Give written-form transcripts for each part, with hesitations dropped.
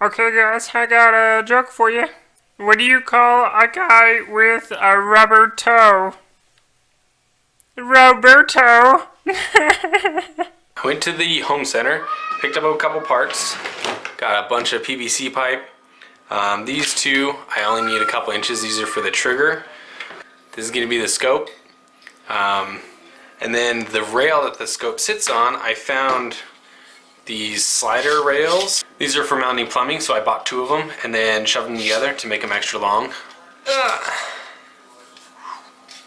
Okay, guys, I got a joke for you. What do you call a guy with a rubber toe? Roberto. I went to the home center, picked up a couple parts, got a bunch of PVC pipe. These two, I only need a couple inches. These are for the trigger. This is going to be the scope. And then the rail that the scope sits on, I found these slider rails. These are for mounting plumbing, so I bought two of them and then shoved them together to make them extra long.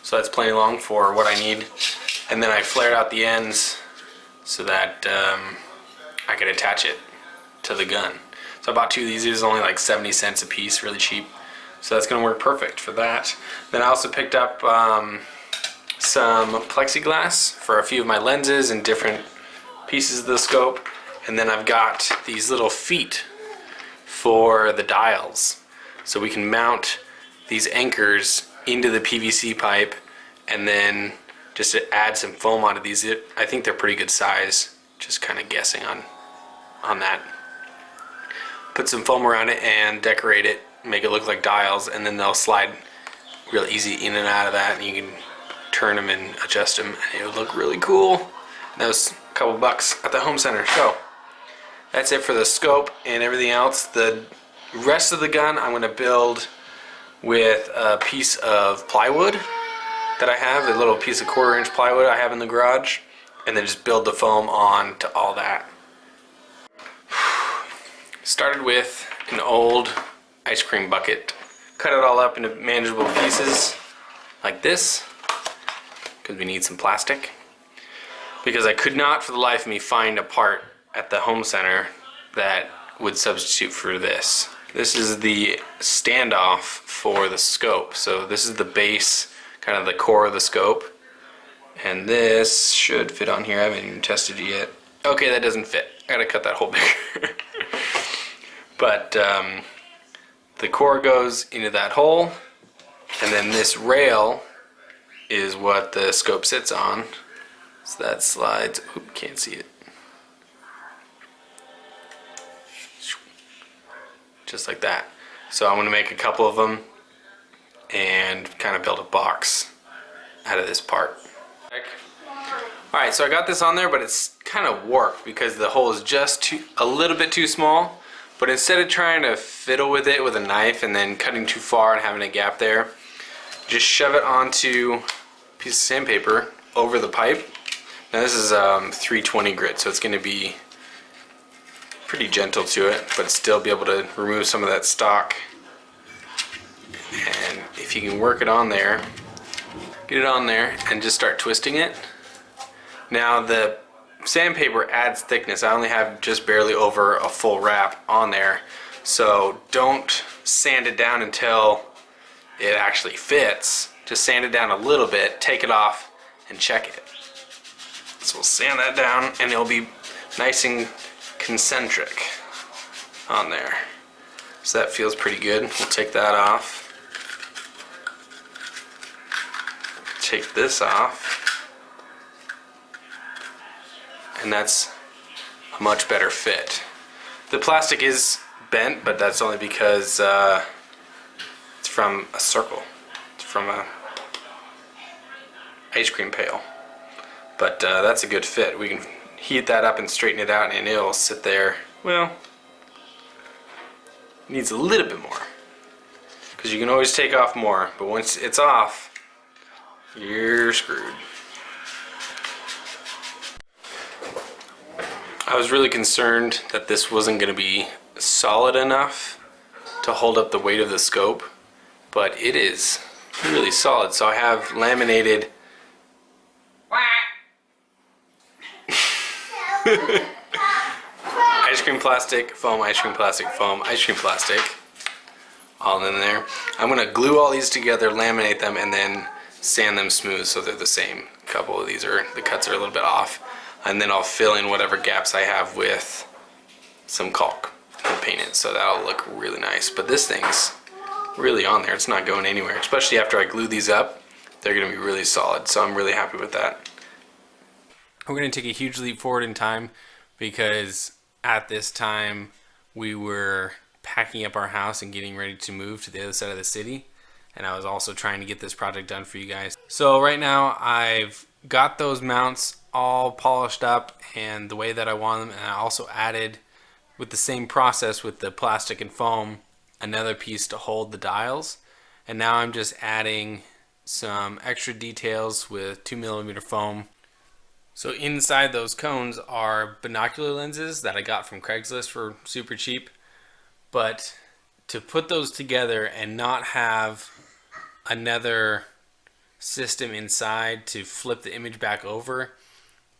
So that's plenty long for what I need. And then I flared out the ends so that I could attach it to the gun. So I bought two of these. These are only like 70 cents a piece, really cheap. So that's going to work perfect for that. Then I also picked up some plexiglass for a few of my lenses and different pieces of the scope. And then I've got these little feet for the dials. So we can mount these anchors into the PVC pipe and then just to add some foam onto these. I think they're pretty good size. Just kind of guessing on that. Put some foam around it and decorate it, make it look like dials, and then they'll slide real easy in and out of that, and you can turn them and adjust them, and it'll look really cool. And that was a couple bucks at the home center. So that's it for the scope and everything else. The rest of the gun I'm going to build with a piece of plywood that I have, a little piece of 1/4 inch plywood I have in the garage, and then just build the foam on to all that. Started with an old ice cream bucket. Cut it all up into manageable pieces like this, because we need some plastic. Because I could not for the life of me find a part at the home center that would substitute for this. This is the standoff for the scope. So this is the base, kind of the core of the scope. And this should fit on here. I haven't even tested it yet. Okay, that doesn't fit. I gotta cut that hole bigger. But the core goes into that hole, and then this rail is what the scope sits on. So that slides. Oop, can't see it. Just like that. So I'm going to make a couple of them and kind of build a box out of this part. Alright, so I got this on there, but it's kind of warped because the hole is just a little bit too small. But instead of trying to fiddle with it with a knife and then cutting too far and having a gap there, just shove it onto a piece of sandpaper over the pipe. Now this is 320 grit, so it's going to be pretty gentle to it, but still be able to remove some of that stock. And if you can work it on there, get it on there and just start twisting it. Now the sandpaper adds thickness. I only have just barely over a full wrap on there, so don't sand it down until it actually fits. Just sand it down a little bit, take it off, and check it. So we'll sand that down and it'll be nice and concentric on there. So that feels pretty good. We'll take that off. Take this off. And that's a much better fit. The plastic is bent, but that's only because it's from a circle. It's from a ice cream pail. But that's a good fit. We can heat that up and straighten it out and it'll sit there. Well, it needs a little bit more. Because you can always take off more, but once it's off, you're screwed. I was really concerned that this wasn't going to be solid enough to hold up the weight of the scope, but it is really solid. So I have laminated ice cream plastic, foam, ice cream plastic, foam, ice cream plastic, all in there. I'm going to glue all these together, laminate them, and then sand them smooth so they're the same. A couple of these the cuts are a little bit off. And then I'll fill in whatever gaps I have with some caulk and paint it, so that'll look really nice. But this thing's really on there. It's not going anywhere, especially after I glue these up. They're going to be really solid, so I'm really happy with that. We're going to take a huge leap forward in time because at this time we were packing up our house and getting ready to move to the other side of the city. And I was also trying to get this project done for you guys. So right now I've got those mounts all polished up and the way that I want them, and I also added, with the same process with the plastic and foam, another piece to hold the dials. And now I'm just adding some extra details with 2mm foam. So inside those cones are binocular lenses that I got from Craigslist for super cheap. But to put those together and not have another system inside to flip the image back over,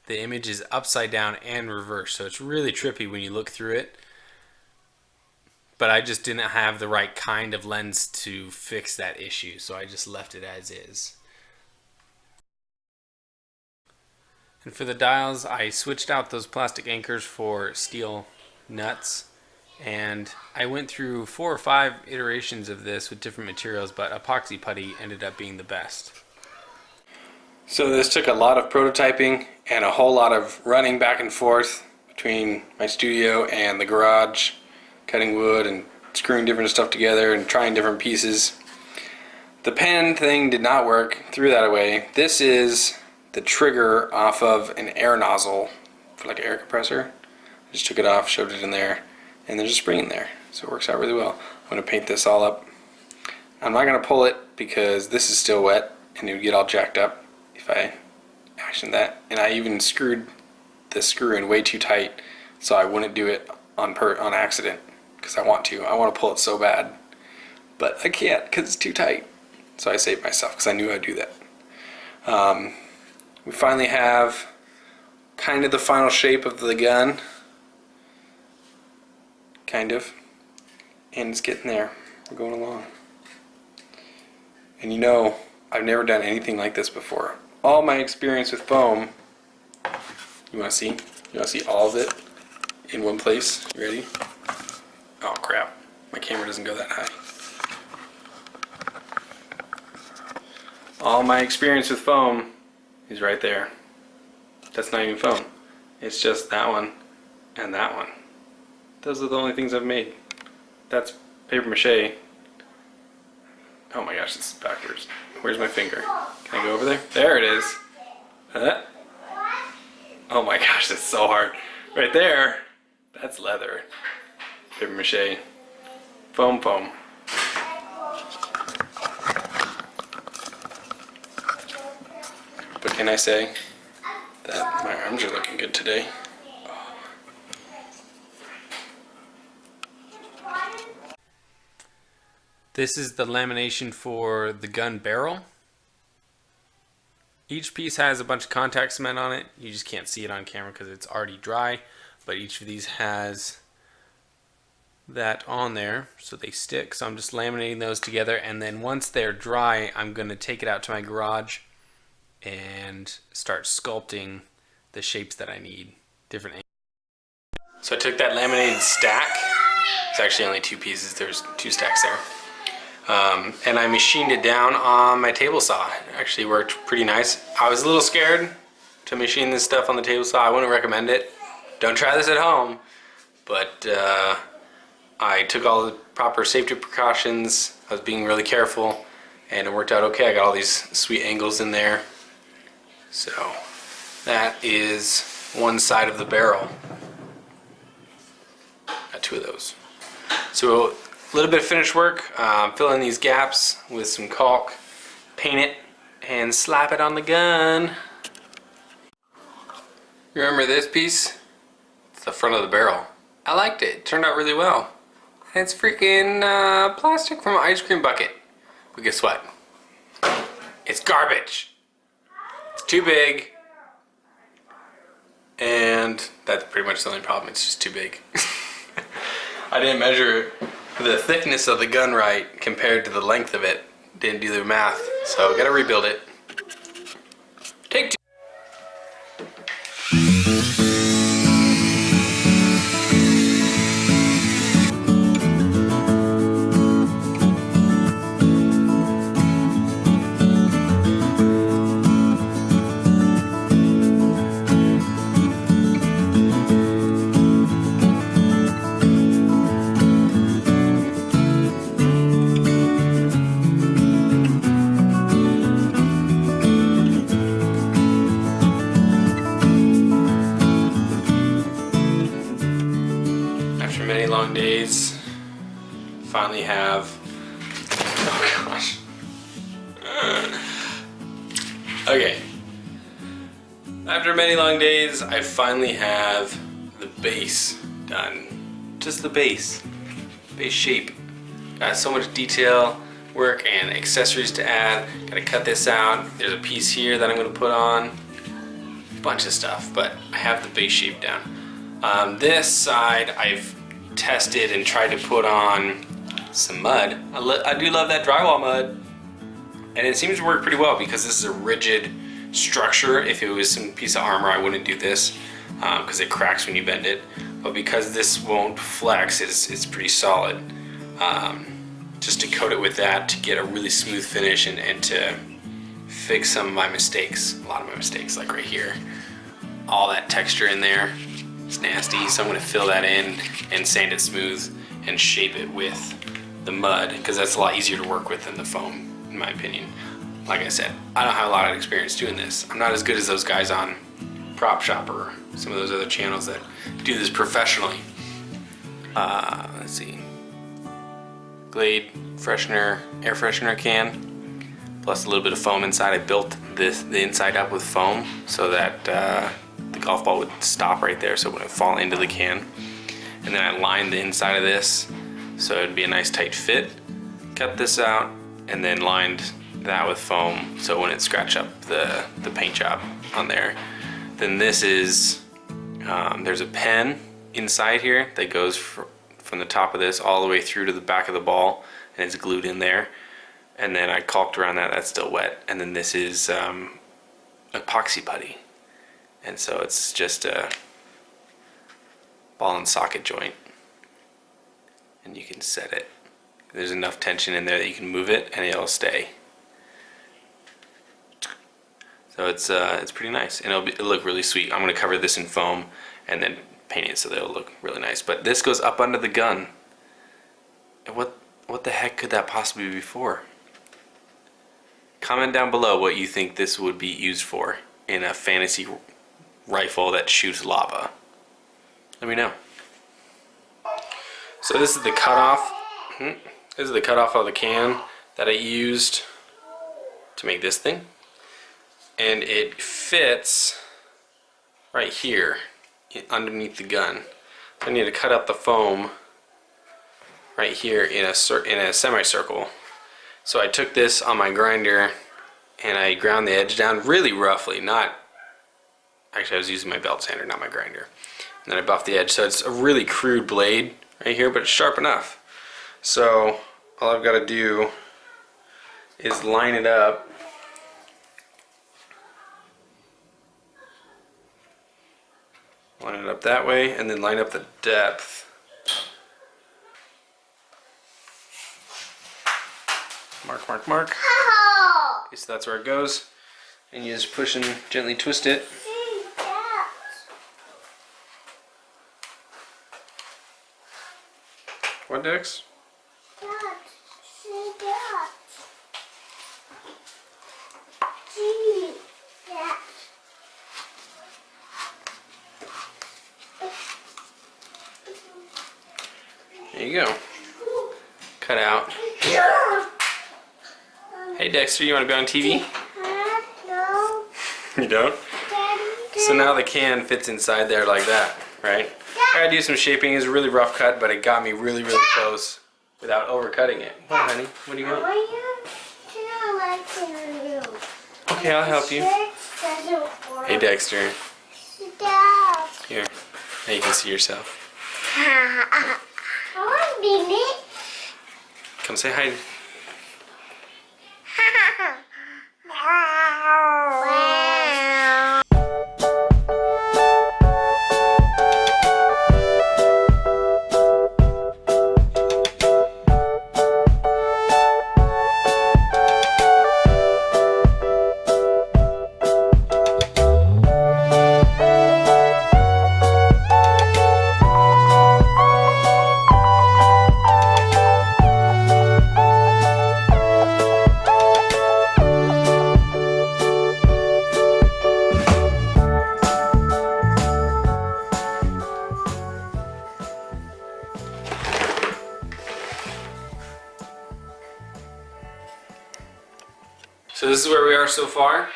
the image is upside down and reversed, so it's really trippy when you look through it. But I just didn't have the right kind of lens to fix that issue, so I just left it as is. And for the dials, I switched out those plastic anchors for steel nuts, and I went through 4 or 5 iterations of this with different materials, but epoxy putty ended up being the best. So this took a lot of prototyping and a whole lot of running back and forth between my studio and the garage, cutting wood and screwing different stuff together and trying different pieces. The pen thing did not work, threw that away. This is the trigger off of an air nozzle for like an air compressor. I just took it off, shoved it in there, and there's a spring in there, so it works out really well. I'm going to paint this all up. I'm not going to pull it because this is still wet and it would get all jacked up if I action that. And I even screwed the screw in way too tight so I wouldn't do it on accident, because I want to pull it so bad, but I can't because it's too tight. So I saved myself because I knew I'd do that. We finally have kind of the final shape of the gun, kind of, and it's getting there. We're going along. And you know, I've never done anything like this before. All my experience with foam, you want to see? You want to see all of it in one place? You ready? Oh crap, my camera doesn't go that high. All my experience with foam is right there. That's not even foam. It's just that one and that one. Those are the only things I've made. That's paper mache. Oh my gosh, this is backwards. Where's my finger? Can I go over there? There it is. Oh my gosh, that's so hard. Right there, that's leather. Paper mache. Foam. But can I say that my arms are looking good today? This is the lamination for the gun barrel. Each piece has a bunch of contact cement on it. You just can't see it on camera because it's already dry, but each of these has that on there so they stick. So I'm just laminating those together, and then once they're dry, I'm going to take it out to my garage and start sculpting the shapes that I need, different angles. So I took that laminated stack. It's actually only 2 pieces. There's 2 stacks there. And I machined it down on my table saw. It actually worked pretty nice. I was a little scared to machine this stuff on the table saw. I wouldn't recommend it. Don't try this at home. But I took all the proper safety precautions. I was being really careful, and it worked out okay. I got all these sweet angles in there. So that is one side of the barrel. Got 2 of those. So a little bit of finished work, fill in these gaps with some caulk, paint it, and slap it on the gun. You remember this piece? It's the front of the barrel. I liked it. It turned out really well. It's freaking plastic from an ice cream bucket. But guess what? It's garbage. It's too big. And that's pretty much the only problem. It's just too big. I didn't measure the thickness of the gun right compared to the length of it. Didn't do the math, so gotta rebuild it. Take 2. long days, finally have, oh gosh. Okay. After many long days, I finally have the base done. Just the base shape. Got so much detail work and accessories to add. Gotta cut this out. There's a piece here that I'm gonna put on. Bunch of stuff, but I have the base shape down. This side I've tested and tried to put on some mud. I do love that drywall mud, and it seems to work pretty well because this is a rigid structure. If it was some piece of armor, I wouldn't do this because it cracks when you bend it, but because this won't flex, it's pretty solid. Just to coat it with that to get a really smooth finish and to fix some of my mistakes, a lot of my mistakes, like right here. All that texture in there, it's nasty, so I'm gonna fill that in and sand it smooth and shape it with the mud, because that's a lot easier to work with than the foam, in my opinion. Like I said, I don't have a lot of experience doing this. I'm not as good as those guys on Prop Shop or some of those other channels that do this professionally. Let's see. Glade freshener, air freshener can, plus a little bit of foam inside. I built the inside up with foam so that the golf ball would stop right there so it wouldn't fall into the can. And then I lined the inside of this so it'd be a nice tight fit. Cut this out and then lined that with foam so it wouldn't scratch up the paint job on there. Then this is, there's a pen inside here that goes from the top of this all the way through to the back of the ball, and it's glued in there. And then I caulked around that, that's still wet. And then this is epoxy putty. And so it's just a ball and socket joint. And you can set it. There's enough tension in there that you can move it and it'll stay. So it's pretty nice, and it'll look really sweet. I'm gonna cover this in foam and then paint it so that it'll look really nice. But this goes up under the gun. And what the heck could that possibly be for? Comment down below what you think this would be used for in a fantasy rifle that shoots lava. Let me know. So this is the cutoff. This is the cutoff of the can that I used to make this thing. And it fits right here underneath the gun. So I need to cut out the foam right here in a semicircle. So I took this on my grinder and I ground the edge down really roughly. Actually, I was using my belt sander, not my grinder. And then I buffed the edge, so it's a really crude blade right here, but it's sharp enough. So all I've got to do is line it up. Line it up that way, and then line up the depth. Mark, mark, mark. Okay, so that's where it goes. And you just push and gently twist it. What, Dex? There you go. Cut out. Hey Dexter, you want to be on TV? No. You don't? So now the can fits inside there like that, right? I gotta do some shaping. It's a really rough cut, but it got me really, really close without overcutting it. What, honey? What do you want? Okay, I'll help you. Hey Dexter. Here. Now you can see yourself. Come say hi. So this is where we are so far.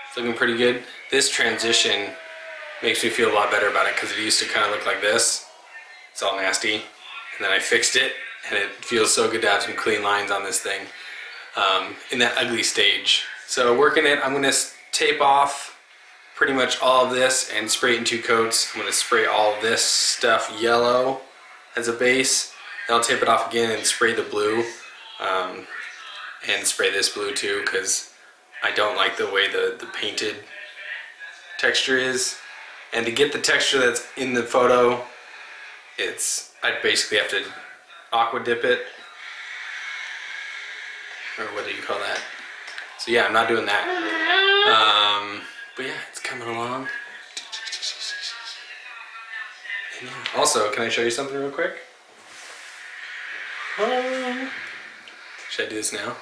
It's looking pretty good. This transition makes me feel a lot better about it because it used to kind of look like this. It's all nasty. And then I fixed it and it feels so good to have some clean lines on this thing in that ugly stage. So working it, I'm going to tape off pretty much all of this and spray it in 2 coats. I'm going to spray all of this stuff yellow as a base. Then I'll tape it off again and spray the blue. And spray this blue too because I don't like the way the painted texture is. And to get the texture that's in the photo, I basically have to aqua dip it. Or what do you call that? So yeah, I'm not doing that. But yeah, it's coming along. And yeah. Also, can I show you something real quick? Should I do this now?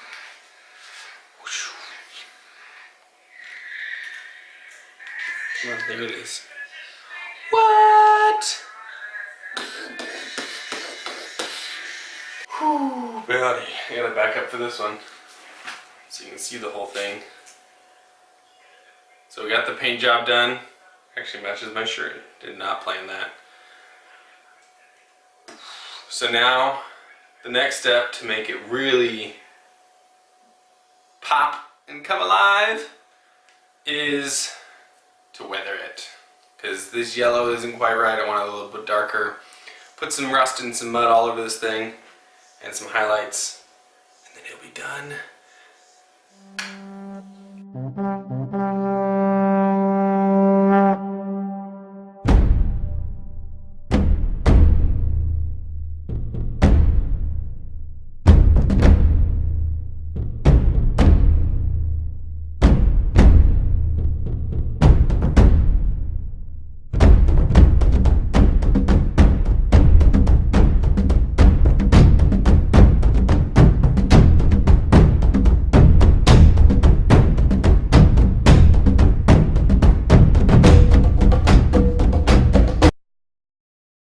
Come on, there it is. What? Whew, buddy. I gotta back up for this one so you can see the whole thing. So we got the paint job done. Actually matches my shirt. Did not plan that. So now the next step to make it really pop and come alive is to weather it. Because this yellow isn't quite right. I want it a little bit darker. Put some rust and some mud all over this thing and some highlights and then it'll be done.